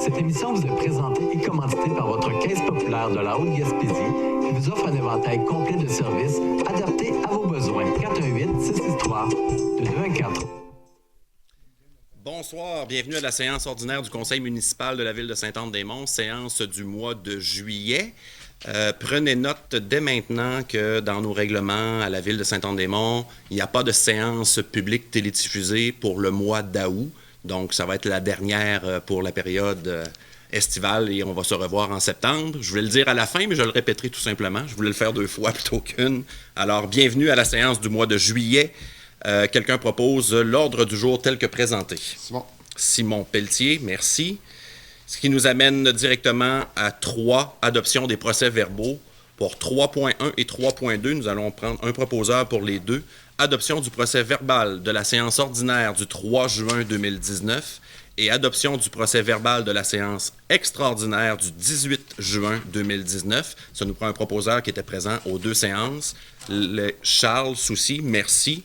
Cette émission vous est présentée et commanditée par votre Caisse populaire de la Haute-Gaspésie qui vous offre un éventail complet de services adaptés à vos besoins. 418-663-2214. Bonsoir, bienvenue à la séance ordinaire du Conseil municipal de la Ville de Sainte-Anne-des-Monts, séance du mois de juillet. Prenez note dès maintenant que dans nos règlements à la Ville de Sainte-Anne-des-Monts, il n'y a pas de séance publique télédiffusée pour le mois d'août. Donc, ça va être la dernière pour la période estivale et on va se revoir en septembre. Je voulais le dire à la fin, mais je le répéterai tout simplement. Je voulais le faire 2 fois plutôt qu'une. Alors, bienvenue à la séance du mois de juillet. Quelqu'un propose l'ordre du jour tel que présenté. Simon Pelletier, merci. Ce qui nous amène directement à 3, adoption des procès-verbaux. Pour 3.1 et 3.2, nous allons prendre un proposeur pour les deux. Adoption du procès-verbal de la séance ordinaire du 3 juin 2019 et adoption du procès-verbal de la séance extraordinaire du 18 juin 2019. Ça nous prend un proposeur qui était présent aux 2 séances. Charles Soucy, merci.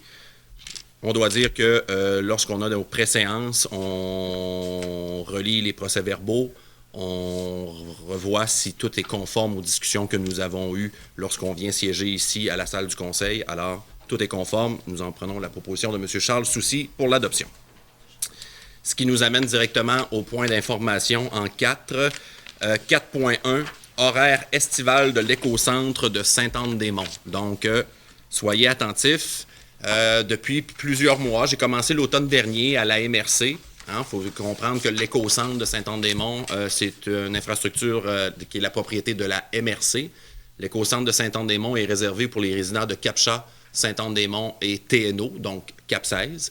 On doit dire que lorsqu'on a nos pré-séances, on relit les procès-verbaux, on revoit si tout est conforme aux discussions que nous avons eues lorsqu'on vient siéger ici à la salle du Conseil. Alors, tout est conforme. Nous en prenons la proposition de M. Charles Soucy pour l'adoption. Ce qui nous amène directement au point d'information en 4. 4.1, horaire estival de l'écocentre de Sainte-Anne-des-Monts. Donc, soyez attentifs. Depuis plusieurs mois, j'ai commencé l'automne dernier à la MRC. Il faut comprendre que l'écocentre de Sainte-Anne-des-Monts, c'est une infrastructure qui est la propriété de la MRC. L'écocentre de Sainte-Anne-des-Monts est réservé pour les résidents de Cap-Chat, Sainte-Anne-des-Monts et TNO, donc Cap-16.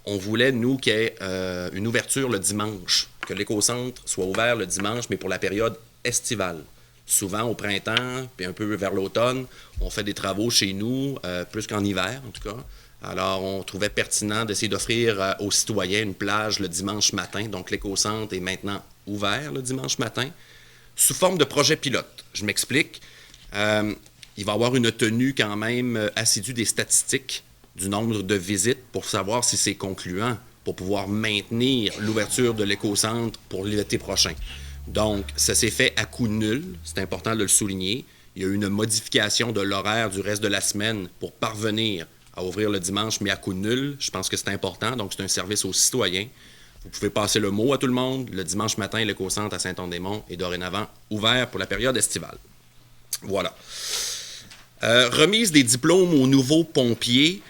On voulait, nous, qu'il y ait une ouverture le dimanche, que l'écocentre soit ouvert le dimanche, mais pour la période estivale. Souvent au printemps, puis un peu vers l'automne, on fait des travaux chez nous, plus qu'en hiver en tout cas. Alors, on trouvait pertinent d'essayer d'offrir aux citoyens une plage le dimanche matin. Donc, l'écocentre est maintenant ouvert le dimanche matin, sous forme de projet pilote. Je m'explique. Il va y avoir une tenue quand même assidue des statistiques du nombre de visites pour savoir si c'est concluant, pour pouvoir maintenir l'ouverture de l'écocentre pour l'été prochain. Donc, ça s'est fait à coût nul, c'est important de le souligner. Il y a eu une modification de l'horaire du reste de la semaine pour parvenir à ouvrir le dimanche, mais à coût nul. Je pense que c'est important, donc c'est un service aux citoyens. Vous pouvez passer le mot à tout le monde. Le dimanche matin, l'écocentre à Sainte-Anne-des-Monts est dorénavant ouvert pour la période estivale. Voilà. Remise des diplômes aux nouveaux pompiers.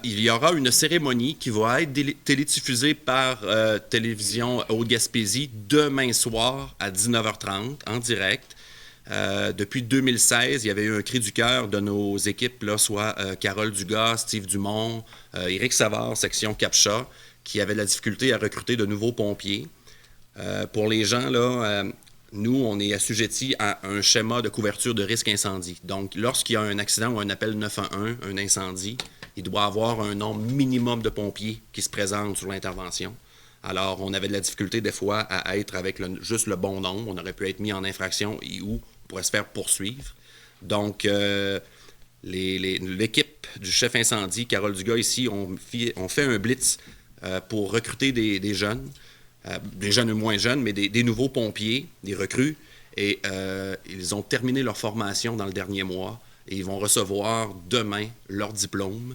Il y aura une cérémonie qui va être télédiffusée par Télévision Haute-Gaspésie demain soir à 19h30 en direct. Depuis 2016, il y avait eu un cri du cœur de nos équipes, là, soit Carole Dugas, Steve Dumont, Éric Savard, section Cap-Chat, qui avaient de la difficulté à recruter de nouveaux pompiers. Pour les gens, là, nous, on est assujettis à un schéma de couverture de risque incendie. Donc, lorsqu'il y a un accident ou un appel 911, un incendie, il doit y avoir un nombre minimum de pompiers qui se présentent sur l'intervention. Alors, on avait de la difficulté des fois à être avec juste le bon nombre. On aurait pu être mis en infraction et où on pourrait se faire poursuivre. Donc, l'équipe du chef incendie, Carole Dugas, ici, on fait un blitz pour recruter des jeunes ou moins jeunes, mais des nouveaux pompiers, des recrues. Et ils ont terminé leur formation dans le dernier mois. Et ils vont recevoir demain leur diplôme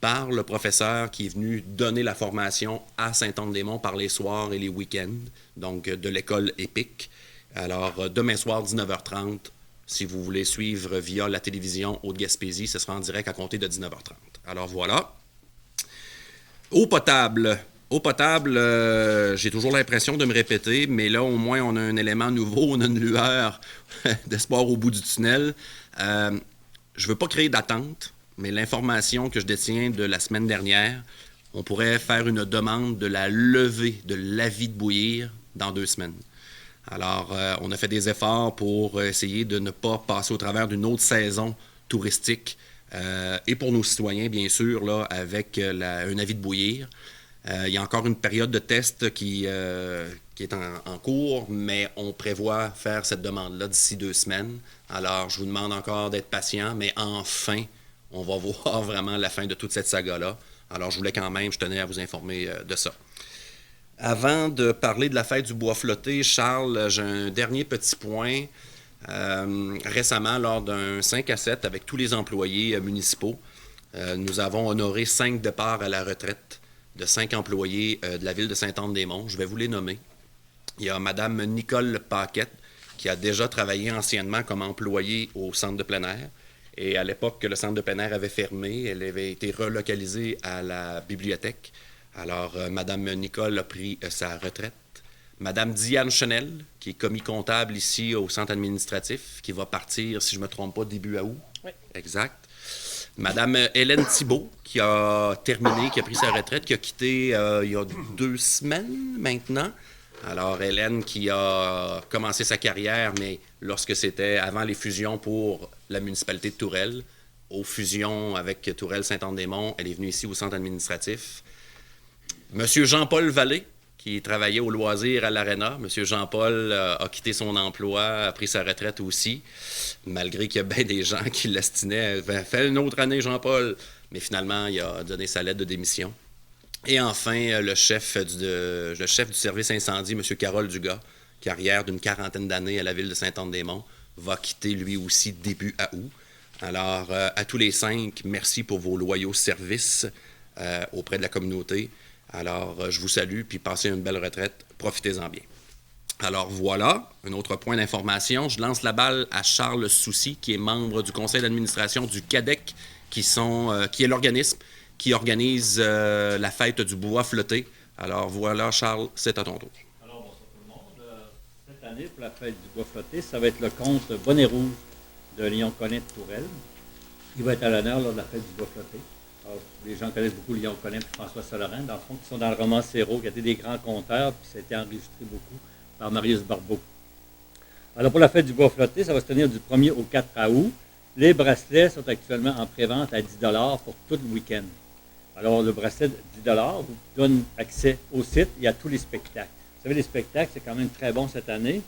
par le professeur qui est venu donner la formation à Sainte-Anne-des-Monts par les soirs et les week-ends, donc de l'école EPIC. Alors, demain soir, 19h30, si vous voulez suivre via la télévision Haute-Gaspésie, ce sera en direct à compter de 19h30. Alors, voilà. Eau potable. Eau potable, j'ai toujours l'impression de me répéter, mais là, au moins, on a un élément nouveau, on a une lueur d'espoir au bout du tunnel. Je ne veux pas créer d'attente, mais l'information que je détiens de la semaine dernière, on pourrait faire une demande de la levée de l'avis de bouillir dans 2 semaines. Alors, on a fait des efforts pour essayer de ne pas passer au travers d'une autre saison touristique et pour nos citoyens, bien sûr, là, avec un avis de bouillir. Il y a encore une période de test qui est en cours, mais on prévoit faire cette demande-là d'ici 2 semaines. Alors, je vous demande encore d'être patient, mais enfin, on va voir vraiment la fin de toute cette saga-là. Alors, je tenais à vous informer de ça. Avant de parler de la fête du bois flotté, Charles, j'ai un dernier petit point. Récemment, lors d'un 5 à 7 avec tous les employés municipaux, nous avons honoré 5 départs à la retraite de 5 employés de la ville de Sainte-Anne-des-Monts. Je vais vous les nommer. Il y a Mme Nicole Paquette, qui a déjà travaillé anciennement comme employée au centre de plein air. Et à l'époque que le centre de plein air avait fermé, elle avait été relocalisée à la bibliothèque. Alors, Mme Nicole a pris sa retraite. Mme Diane Chenel, qui est commis comptable ici au centre administratif, qui va partir, si je ne me trompe pas, début août. Oui. Exact. Mme Hélène Thibault, qui a terminé, qui a pris sa retraite, qui a quitté il y a 2 semaines maintenant. Alors, Hélène qui a commencé sa carrière, mais lorsque c'était avant les fusions pour la municipalité de Tourelle, aux fusions avec Tourelle-Sainte-Anne-des-Monts, elle est venue ici au centre administratif. Monsieur Jean-Paul Vallée, qui travaillait au loisir à l'Arena. Monsieur Jean-Paul a quitté son emploi, a pris sa retraite aussi, malgré qu'il y a bien des gens qui l'astinaient. Fais une autre année, Jean-Paul. Mais finalement, il a donné sa lettre de démission. Et enfin, le chef du service incendie, M. Carole Dugas, carrière d'une 40aine d'années à la ville de Sainte-Anne-des-Monts, va quitter lui aussi début août. Alors, à tous les 5, merci pour vos loyaux services auprès de la communauté. Alors, je vous salue, puis passez une belle retraite. Profitez-en bien. Alors voilà, un autre point d'information. Je lance la balle à Charles Soucy, qui est membre du conseil d'administration du CADEC, qui est l'organisme qui organise la fête du bois flotté. Alors voilà, Charles, c'est à ton tour. Alors, bonsoir tout le monde. Cette année, pour la fête du bois flotté, ça va être le conte Bonnet Rouge de Léon Collin de Tourelle. Il va être à l'honneur lors de la fête du bois flotté. Alors, les gens connaissent beaucoup Léon Collin et François Solorin, dans le fond, qui sont dans le roman Romancero, qui a été des grands conteurs, puis ça a été enregistré beaucoup par Marius Barbeau. Alors, pour la fête du bois flotté, ça va se tenir du 1er au 4 août. Les bracelets sont actuellement en pré-vente à 10 $ pour tout le week-end. Alors, le bracelet de 10 $ vous donne accès au site et à tous les spectacles. Vous savez, les spectacles, c'est quand même très bon cette année.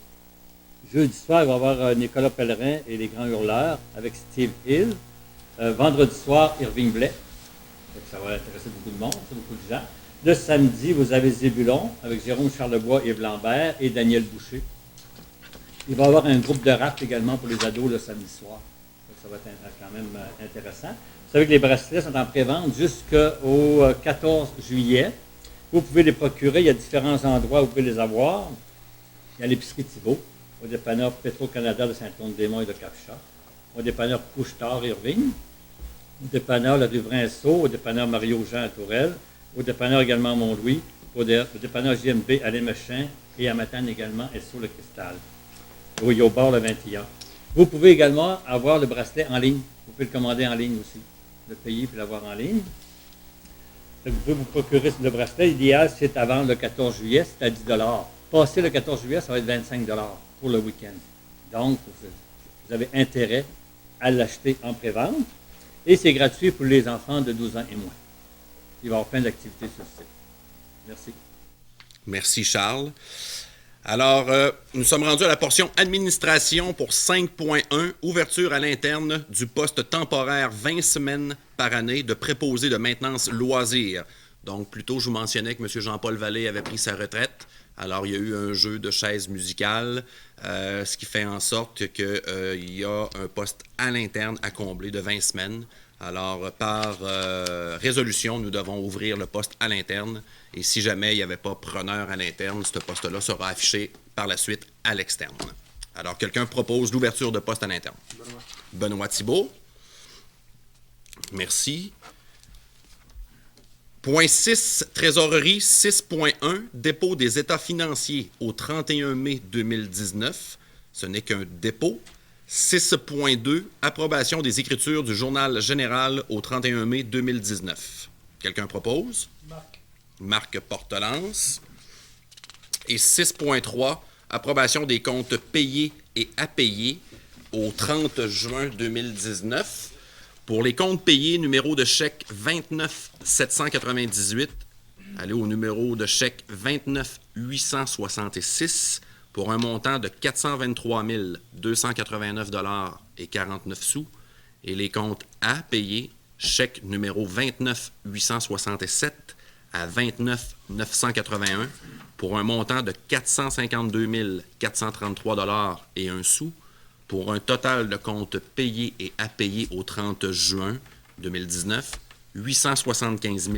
Jeudi soir, il va y avoir Nicolas Pellerin et les Grands Hurleurs avec Steve Hill. Vendredi soir, Irving Blais. Ça va intéresser beaucoup de monde, beaucoup de gens. Le samedi, vous avez Zébulon avec Jérôme Charlebois, Yves Lambert et Daniel Boucher. Il va y avoir un groupe de rap également pour les ados le samedi soir. Donc, ça va être quand même intéressant. Vous savez que les bracelets sont en pré-vente jusqu'au 14 juillet. Vous pouvez les procurer. Il y a différents endroits où vous pouvez les avoir. Il y a l'épicerie Thibault, au dépanneur Petro-Canada de Saint-Anne-des-Monts et de Capcha, au dépanneur Couche-Tard Irving, au dépanneur La rue Vrinceau, au dépanneur Mario-Jean à Tourelle, au dépanneur également Mont-Louis, au dépanneur JMB à Lémechin et à Matane également et sur le Cristal. Oui, au bord le 21. Vous pouvez également avoir le bracelet en ligne. Vous pouvez le commander en ligne aussi. Le payer puis l'avoir en ligne. Donc, vous pouvez vous procurer le bracelet. L'idéal, c'est avant le 14 juillet, c'est à 10 $. Passé le 14 juillet, ça va être 25 $ pour le week-end. Donc, vous avez intérêt à l'acheter en pré-vente. Et c'est gratuit pour les enfants de 12 ans et moins. Il va y avoir plein d'activités sur le site. Merci. Merci, Charles. Alors, nous sommes rendus à la portion administration pour 5.1, ouverture à l'interne du poste temporaire 20 semaines par année de préposé de maintenance loisirs. Donc, plus tôt, je vous mentionnais que M. Jean-Paul Vallée avait pris sa retraite. Alors, il y a eu un jeu de chaises musicales, ce qui fait en sorte qu'il y a un poste à l'interne à combler de 20 semaines. Alors, par résolution, nous devons ouvrir le poste à l'interne. Et si jamais il n'y avait pas preneur à l'interne, ce poste-là sera affiché par la suite à l'externe. Alors, quelqu'un propose l'ouverture de poste à l'interne. Benoît Thibault. Merci. Point 6, trésorerie 6.1, dépôt des états financiers au 31 mai 2019. Ce n'est qu'un dépôt. 6.2, approbation des écritures du journal général au 31 mai 2019. Quelqu'un propose? Marc Portelance. Et 6.3, approbation des comptes payés et à payer au 30 juin 2019. Pour les comptes payés, numéro de chèque 29 798, allez au numéro de chèque 29 866 pour un montant de 423 289 $ et 49 sous. Et les comptes à payer, chèque numéro 29 867 à 29 981 pour un montant de 452 433 et un sou, pour un total de comptes payés et à payer au 30 juin 2019, 875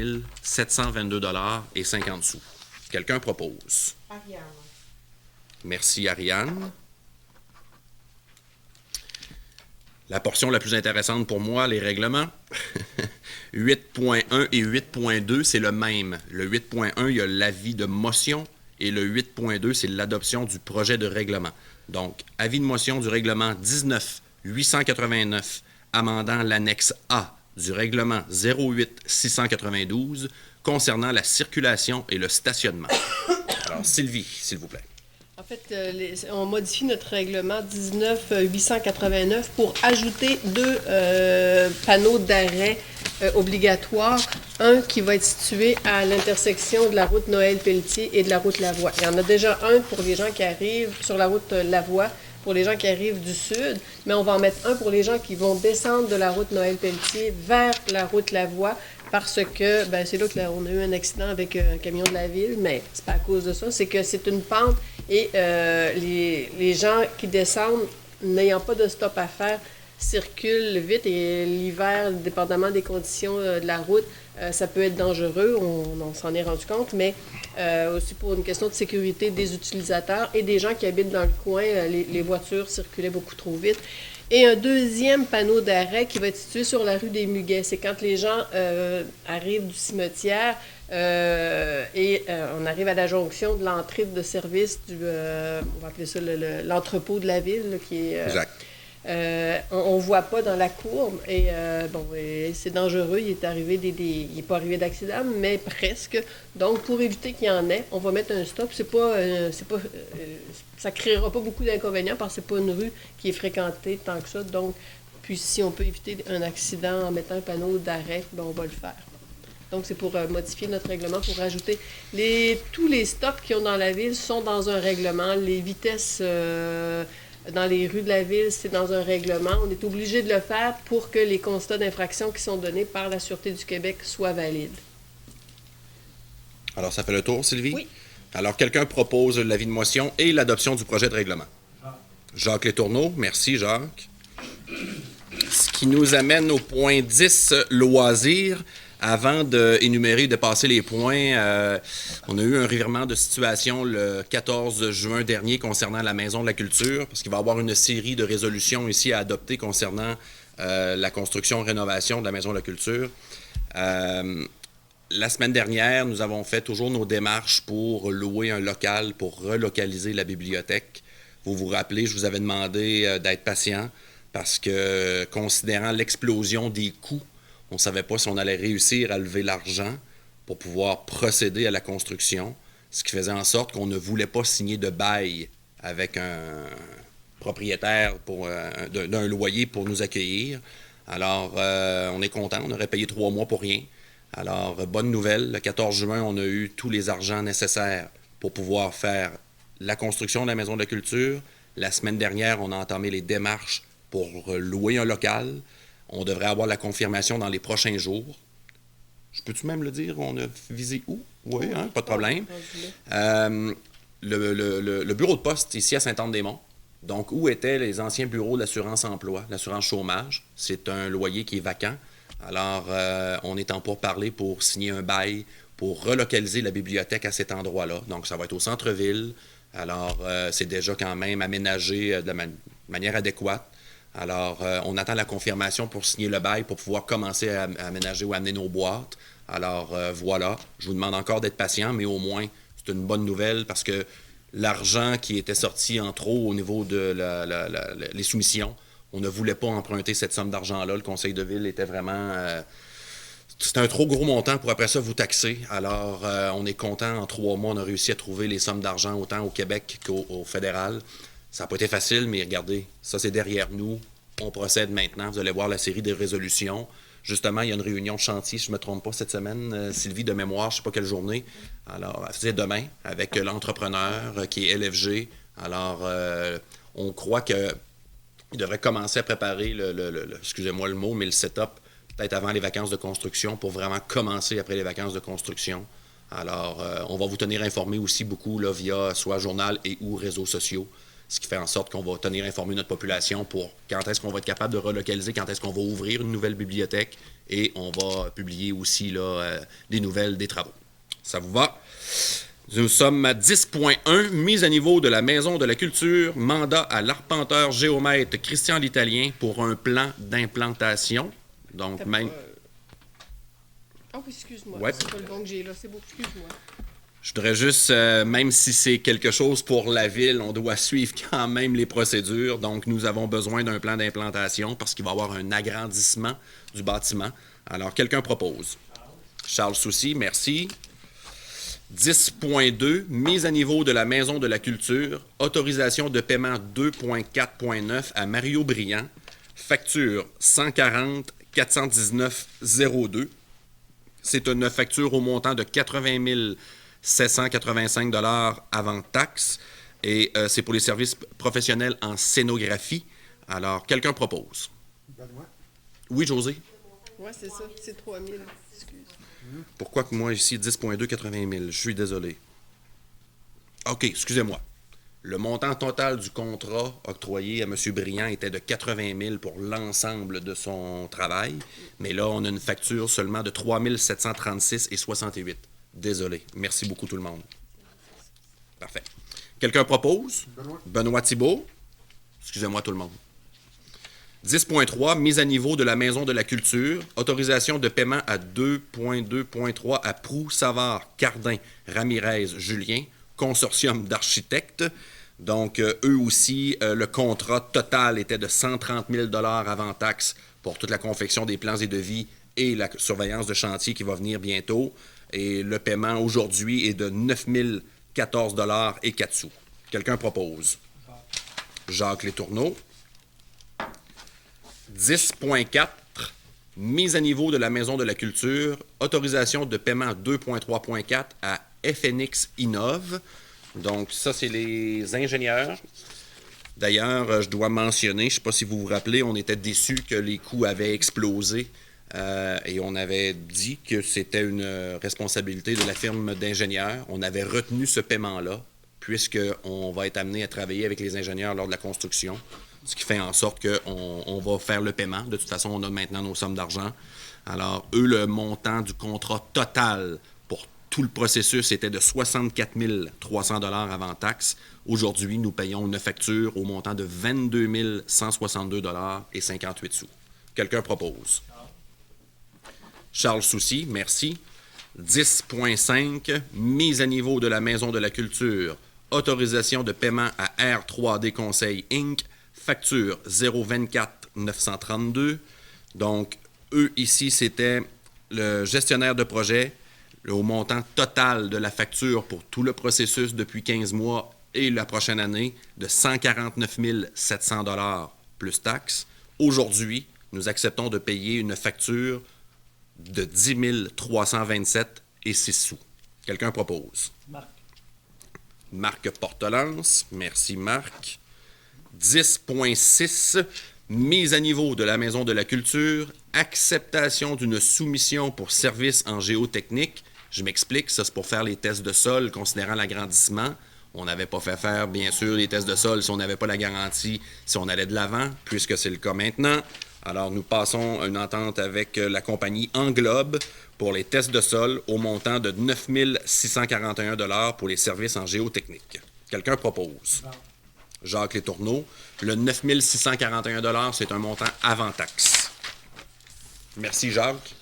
722 et 50 sous. Quelqu'un propose? Ariane. Merci, Ariane. La portion la plus intéressante pour moi, les règlements. 8.1 et 8.2, c'est le même. Le 8.1, il y a l'avis de motion et le 8.2, c'est l'adoption du projet de règlement. Donc, avis de motion du règlement 19-889, amendant l'annexe A du règlement 08-692 concernant la circulation et le stationnement. Alors, Sylvie, s'il vous plaît. En fait, on modifie notre règlement 19-889 pour ajouter 2 panneaux d'arrêt obligatoires. Un qui va être situé à l'intersection de la route Noël-Pelletier et de la route Lavoie. Il y en a déjà un pour les gens qui arrivent sur la route Lavoie, pour les gens qui arrivent du sud, mais on va en mettre un pour les gens qui vont descendre de la route Noël-Pelletier vers la route Lavoie, parce que c'est là qu'on a eu un accident avec un camion de la ville, mais c'est pas à cause de ça, c'est que c'est une pente et les gens qui descendent, n'ayant pas de stop à faire, circulent vite et l'hiver, dépendamment des conditions de la route, ça peut être dangereux, on s'en est rendu compte, mais aussi pour une question de sécurité des utilisateurs et des gens qui habitent dans le coin, les voitures circulaient beaucoup trop vite. Et un deuxième panneau d'arrêt qui va être situé sur la rue des Muguets. C'est quand les gens arrivent du cimetière et on arrive à la jonction de l'entrée de service on va appeler ça l'entrepôt de la ville, là, qui est... Exact. On ne voit pas dans la courbe et c'est dangereux. Il n'est pas arrivé d'accident, mais presque. Donc, pour éviter qu'il y en ait, on va mettre un stop. Ça ne créera pas beaucoup d'inconvénients parce que ce n'est pas une rue qui est fréquentée tant que ça. Donc, puis si on peut éviter un accident en mettant un panneau d'arrêt, on va le faire. Donc, c'est pour modifier notre règlement, pour ajouter tous les stops qu'il y a dans la ville sont dans un règlement. Les vitesses dans les rues de la ville, c'est dans un règlement. On est obligé de le faire pour que les constats d'infraction qui sont donnés par la Sûreté du Québec soient valides. Alors, ça fait le tour, Sylvie? Oui. Alors, quelqu'un propose l'avis de motion et l'adoption du projet de règlement. Jacques Letourneau. Merci, Jacques. Ce qui nous amène au point 10, loisirs. Avant d'énumérer et de passer les points, on a eu un revirement de situation le 14 juin dernier concernant la Maison de la Culture, parce qu'il va y avoir une série de résolutions ici à adopter concernant la construction-rénovation de la Maison de la Culture. La semaine dernière, nous avons fait toujours nos démarches pour louer un local, pour relocaliser la bibliothèque. Vous vous rappelez, je vous avais demandé d'être patient parce que, considérant l'explosion des coûts, on ne savait pas si on allait réussir à lever l'argent pour pouvoir procéder à la construction, ce qui faisait en sorte qu'on ne voulait pas signer de bail avec un propriétaire d'un loyer pour nous accueillir. Alors, on est content, on aurait payé 3 mois pour rien. Alors, bonne nouvelle, le 14 juin, on a eu tous les argents nécessaires pour pouvoir faire la construction de la Maison de la Culture. La semaine dernière, on a entamé les démarches pour louer un local. On devrait avoir la confirmation dans les prochains jours. Je peux-tu même le dire? On a visé où? Oui, hein, pas de problème. Le bureau de poste ici à Sainte-Anne-des-Monts. Donc, où étaient les anciens bureaux de l'assurance-emploi, l'assurance chômage? C'est un loyer qui est vacant. Alors, on est en pourparlers pour signer un bail pour relocaliser la bibliothèque à cet endroit-là. Donc, ça va être au centre-ville. Alors, c'est déjà quand même aménagé de manière adéquate. Alors, on attend la confirmation pour signer le bail, pour pouvoir commencer à aménager ou à amener nos boîtes. Alors, voilà. Je vous demande encore d'être patient, mais au moins, c'est une bonne nouvelle parce que l'argent qui était sorti en trop au niveau de les soumissions, on ne voulait pas emprunter cette somme d'argent-là. Le conseil de ville était vraiment... c'était un trop gros montant pour après ça vous taxer. Alors, on est content. En 3 mois, on a réussi à trouver les sommes d'argent autant au Québec qu'au fédéral. Ça n'a pas été facile, mais regardez, ça c'est derrière nous. On procède maintenant. Vous allez voir la série des résolutions. Justement, il y a une réunion de chantier, si je ne me trompe pas, cette semaine, Sylvie, de mémoire, je ne sais pas quelle journée. Alors, c'est demain, avec l'entrepreneur qui est LFG. Alors, on croit qu'il devrait commencer à préparer excusez-moi le mot, mais le setup, peut-être avant les vacances de construction, pour vraiment commencer après les vacances de construction. Alors, on va vous tenir informé aussi beaucoup là, via soit journal et ou réseaux sociaux, ce qui fait en sorte qu'on va tenir informé notre population pour quand est-ce qu'on va être capable de relocaliser, quand est-ce qu'on va ouvrir une nouvelle bibliothèque, et on va publier aussi là, des nouvelles des travaux. Ça vous va? Nous sommes à 10.1, mise à niveau de la Maison de la Culture, mandat à l'arpenteur géomètre Christian l'Italien pour un plan d'implantation. Donc, même... Oh, excuse-moi, Ouais. c'est pas le bon que j'ai là, c'est beau, excuse-moi. Je voudrais juste, même si c'est quelque chose pour la ville, on doit suivre quand même les procédures. Donc, nous avons besoin d'un plan d'implantation parce qu'il va y avoir un agrandissement du bâtiment. Alors, quelqu'un propose. Charles Soucy, merci. 10.2, mise à niveau de la Maison de la Culture, autorisation de paiement 2.4.9 à Mario Briand, facture 140 419,02. C'est une facture au montant de 80 785 $ avant taxe, et c'est pour les services professionnels en scénographie. Alors, quelqu'un propose. Benoît? Oui, José? Ouais, c'est ça, c'est 3000, excuse. Pourquoi que moi, ici, 10.2, 80 000? Je suis désolé. OK, excusez-moi. Le montant total du contrat octroyé à M. Briand était de 80 000 pour l'ensemble de son travail, mais là, on a une facture seulement de 3 736,68. Désolé. Merci beaucoup, tout le monde. Parfait. Quelqu'un propose? Benoît? Benoît Thibault. Excusez-moi, tout le monde. 10.3, mise à niveau de la Maison de la Culture, autorisation de paiement à 2.2.3 à Proux, Savard, Cardin, Ramirez, Julien, consortium d'architectes. Donc, eux aussi, le contrat total était de 130 000 $ avant taxe pour toute la confection des plans et devis et la surveillance de chantier qui va venir bientôt. Et le paiement aujourd'hui est de 9 014 $ et 4 sous. Quelqu'un propose? Jacques Letourneau. 10.4, mise à niveau de la Maison de la Culture, autorisation de paiement 2.3.4 à FNX Innov. Donc, ça, c'est les ingénieurs. D'ailleurs, je dois mentionner, je ne sais pas si vous vous rappelez, on était déçus que les coûts avaient explosé et on avait dit que c'était une responsabilité de la firme d'ingénieurs. On avait retenu ce paiement-là, puisqu'on va être amené à travailler avec les ingénieurs lors de la construction. Ce qui fait en sorte qu'on va faire le paiement. De toute façon, on a maintenant nos sommes d'argent. Alors, eux, le montant du contrat total pour tout le processus était de 64 300 $ avant taxe. Aujourd'hui, nous payons une facture au montant de 22 162 $ et 58 sous. Quelqu'un propose? Charles Soucy, merci. 10.5, mise à niveau de la Maison de la Culture, autorisation de paiement à R3D Conseil Inc., facture 024 932. Donc, eux, ici, c'était le gestionnaire de projet, au montant total de la facture pour tout le processus depuis 15 mois et la prochaine année de 149 700 $ plus taxes. Aujourd'hui, nous acceptons de payer une facture de 10 327 et 6 sous. Quelqu'un propose? Marc. Marc Portelance. Merci, Marc. 10.6, mise à niveau de la Maison de la Culture, acceptation d'une soumission pour service en géotechnique. Je m'explique, ça c'est pour faire les tests de sol considérant l'agrandissement. On n'avait pas fait faire, bien sûr, les tests de sol si on n'avait pas la garantie, si on allait de l'avant, puisque c'est le cas maintenant. Alors, nous passons une entente avec la compagnie Englobe pour les tests de sol au montant de 9 641 $ pour les services en géotechnique. Quelqu'un propose? Jacques Letourneau. Le 9 641 $, c'est un montant avant taxe. Merci, Jacques.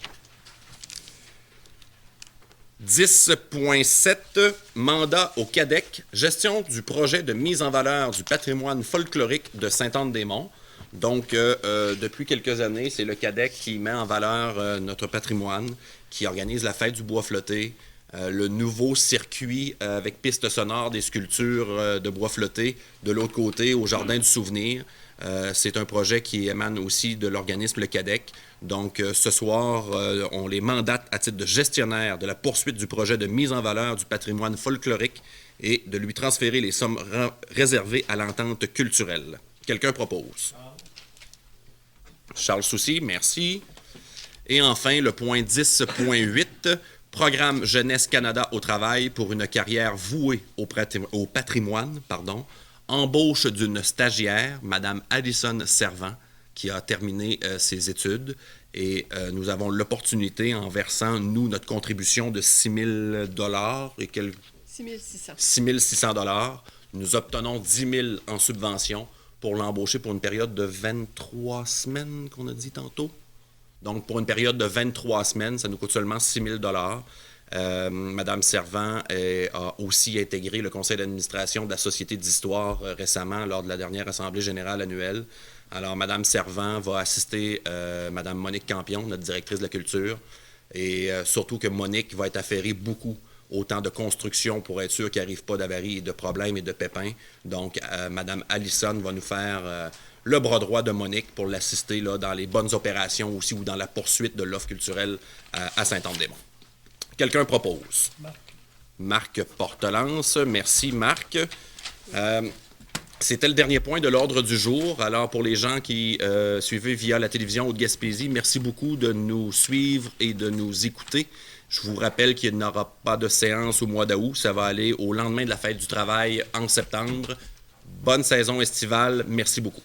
10.7, mandat au CADEC, gestion du projet de mise en valeur du patrimoine folklorique de Sainte-Anne-des-Monts. Donc, depuis quelques années, c'est le CADEC qui met en valeur notre patrimoine, qui organise la fête du bois flotté, le nouveau circuit avec piste sonore des sculptures de bois flotté de l'autre côté, au Jardin du Souvenir. C'est un projet qui émane aussi de l'organisme Le CADEC. Donc, ce soir, on les mandate à titre de gestionnaire de la poursuite du projet de mise en valeur du patrimoine folklorique et de lui transférer les sommes réservées à l'entente culturelle. Quelqu'un propose? Charles Soucy, merci. Et enfin, le point 10.8, Programme Jeunesse Canada au travail pour une carrière vouée au patrimoine. Embauche d'une stagiaire, Mme Alison Servant, qui a terminé ses études. Et nous avons l'opportunité, en versant, nous, notre contribution de 6 000 et quelques... 6 600 $. Nous obtenons 10 000 en subvention pour l'embaucher pour une période de 23 semaines, qu'on a dit tantôt. Donc, pour une période de 23 semaines, ça nous coûte seulement 6 000 $. Madame Servant a aussi intégré le conseil d'administration de la Société d'histoire récemment lors de la dernière Assemblée générale annuelle. Alors, Mme Servant va assister Mme Monique Campion, notre directrice de la culture, et surtout que Monique va être affairée beaucoup au temps de construction pour être sûr qu'il n'y arrive pas d'avaries, de problèmes et de pépins. Donc, Mme Alison va nous faire le bras droit de Monique pour l'assister là, dans les bonnes opérations aussi ou dans la poursuite de l'offre culturelle à Saint-Anne-des-Monts. Quelqu'un propose? Marc Portelance. Merci, Marc. C'était le dernier point de l'ordre du jour. Alors, pour les gens qui suivaient via la télévision Haute-Gaspésie, merci beaucoup de nous suivre et de nous écouter. Je vous rappelle qu'il n'y aura pas de séance au mois d'août. Ça va aller au lendemain de la fête du travail en septembre. Bonne saison estivale. Merci beaucoup.